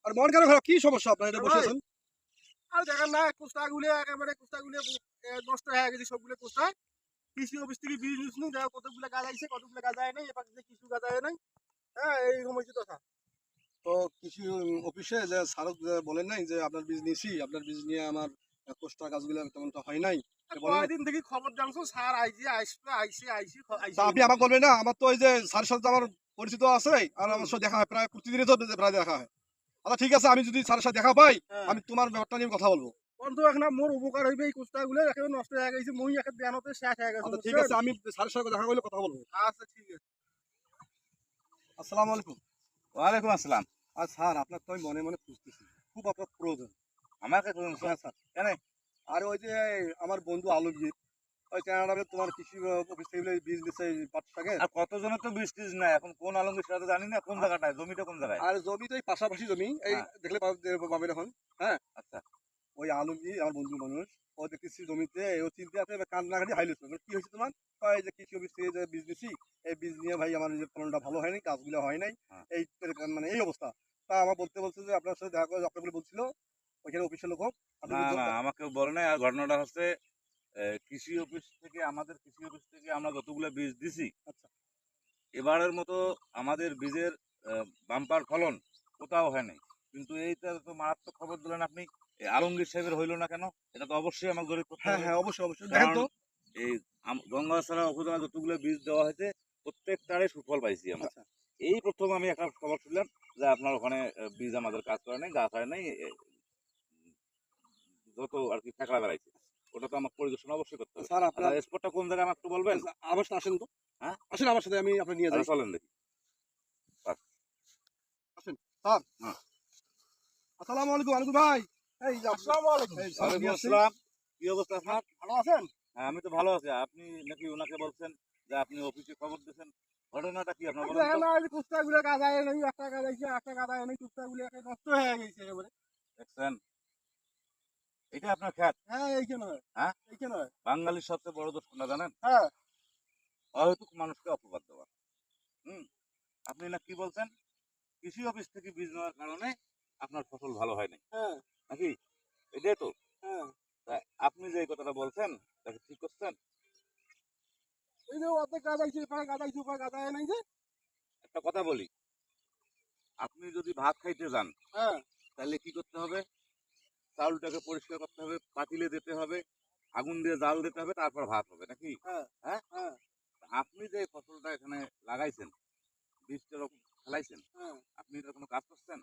আর মন কেন খারাপ? কি সমস্যা আপনার? এটা বসেছেন? আর দেখেন না কোষ্টাগুলো একেবারে কোষ্টাগুলো নষ্ট হয়ে গেছে সবগুলো কোষ্টা। কৃষি অফিস থেকে বীজ নিচ্ছি, দেখো কতগুলো গাছ আইছে, কতগুলো গাছ আয় নাই, এবার কিছু গাছ আয় নাই। হ্যাঁ, এইরকম হয়েছে কথা। তো কৃষি অফিসে যে স্যার বলেন নাই যে আপনার বীজ নিছি, আপনার বীজ নিয়ে আমার কোষ্টা গাছগুলো তেমনটা হয় নাই? আর বলেন নাই? কয়দিন থেকে খবর জানছো স্যার আইছে, আসবে, আইছে, আইছে, তা আইছে আপনি বলছে। আমাকে বলবেন না? আমার তো ওই যে স্যারের সাথে তো আমার পরিচিত আছে, আর আমার সাথে দেখা হয় প্রায় প্রতিদিনই তো প্রায় দেখা হয়। আচ্ছা ঠিক আছে, আমি যদি স্যারের সাথে দেখা পাই, হ্যাঁ, আমি তোমার ব্যাপারটা নিয়ে কথা বলবো। বন্ধু এখন মোর উপকার হইবে, এই কোষ্টাগুলো একেবারে নষ্ট হয়ে গেছে, মই একেবারে দেয়ানোতে শেষ হয়ে গেছে, আচ্ছা ঠিক বুঝছেন? আছে, আমি স্যারের সাথে দেখা করলে কথা বলবো। আচ্ছা ঠিক আছে। আসসালামু আলাইকুম। ওয়ালাইকুম আসসালাম। আর স্যার আপনার তো আমি মনে মনে খুঁজতেছি, খুব আপনার প্রয়োজন। আমাকে বলুন হ্যাঁ স্যার। কেন? আর ওই যে আমার বন্ধু আলমগীর, ওই কানাডাতে তোমার কৃষি অফিস থেকে বীজ দিচ্ছে এই পাট শাকের। আর কতজনের তো বৃষ্টিজ নাই এখন, কোন আলমগীর সেটা তো জানি না, কোন জায়গাটায় জমিটা কোন জায়গায়? আর জমি তো এই পাশাপাশি জমি, এই হ্যাঁ, দেখলে পাবেন এখন। হ্যাঁ, আচ্ছা। ওই আলমগীর আমার বন্ধু মানুষ, ও দেখতেছি জমিতে ও চিন্তা আছে কান্নাকাটি হাইলেছে। কি হয়েছে তোমার? কয় যে কৃষি অফিস থেকে যে বীজ দিছি, এই বীজ নিয়ে ভাই আমার নিজের ফলনটা ভালো হয়নি, গাছগুলো হয় নাই, হ্যাঁ। এই মানে এই অবস্থা। তা আমার বলছে যে আপনার সাথে দেখা করে, আপনাকে বলছিল ওইখানে অফিসের লোক হোক, আপনি না, যদি না, আমাকে বলে নাই। আর ঘটনাটা হচ্ছে কৃষি অফিস থেকে, আমাদের কৃষি অফিস থেকে আমরা যতগুলো বীজ দিছি, আচ্ছা এবারের মতো আমাদের বীজের বাম্পার ফলন কোথাও হয় নাই। কিন্তু এইটা তো মারাত্মক খবর দিলেন আপনি। এই আলমগীর সাহেবের হইলো না কেন? এটা তো অবশ্যই আমাকে জরিপ করতে হ্যাঁ হবে। হ্যাঁ, অবশ্যই অবশ্যই দেখেন কারণ তো। এই গঙ্গাছড়া উপজেলা যতগুলো বীজ দেওয়া হয়েছে প্রত্যেকটারে সুফল পাইছি আমরা। আচ্ছা এই প্রথম আমি একটা খবর শুনলাম যে আপনার ওখানে বীজ আমাদের কাজ করে নাই, গাছ হয় নাই, যত আর কি ফেকড়া বেড়াইছে। ওটা তো আমার পরিদর্শন অবশ্যই করতে হবে। স্যার আপনার, আচ্ছা, স্পটটা কোন জায়গায় আমাকে একটু বলবেন? আমার সাথে আসেন তো। হ্যাঁ, আসেন আমার সাথে, আমি আপনাকে নিয়ে যাই। আচ্ছা চলেন দেখি। আসেন স্যার। হ্যাঁ। আসসালামু আলাইকুম আলাইকুম ভাই। এই যে আসসালামু আলাইকুম। এই স্যার ওয়ালাইকুম নিয়ে আসছি। আসসালাম। কি অবস্থা আপনার? ভালো আছেন? হ্যাঁ, আমি তো ভালো আছি। আপনি নাকি ওনাকে বলছেন যে আপনি অফিসে খবর দিয়েছেন? ঘটনাটা কি আপনার আর বলেন তো? দেখেন না এই কোষ্টাগুলো গাছ আয় নাই, একটা গাছ আইছে, একটা গাছ আয় নাই, কোষ্টাগুলো একেবারে নষ্ট হয়ে গেছে একেবারে। দেখছেন? এটা আপনার খ্যাত? হ্যাঁ, এইখানে হয়, হ্যাঁ? এইখানে হয়। বাঙালির সবচেয়ে বড় দোষ কোনটা জানেন? হ্যাঁ, অহেতুক মানুষকে অপবাদ দেওয়া। হুম? আপনি না কি বলছেন? কৃষি অফিস থেকে বীজ নেওয়ার কারণে আপনার ফসল ভালো হয় নাই। হ্যাঁ, নাকি? এটাই তো? হ্যাঁ। তা আপনি যে এই কথাটা বলছেন, তা কি ঠিক করছেন? এই যে অর্ধেক গাছ আইছে, এপারে গাছ আইছে, ওপারে গাছ আয় নাই যে। একটা কথা বলি, আপনি যদি ভাত খাইতে যান, হ্যাঁ, তাহলে কি করতে হবে? চাউলটাকে পরিষ্কার করতে হবে, পাতিলে দিতে হবে, আগুন দিয়ে জাল দিতে হবে, তারপর ভাত হবে। নাকি? হ্যাঁ, হ্যাঁ? হ্যাঁ, তা আপনি যে ফসলটা এখানে লাগাইছেন, বীজটা রকম ফেলাইছেন, হ্যাঁ। আপনি এটার কোনো কাজ করছেন?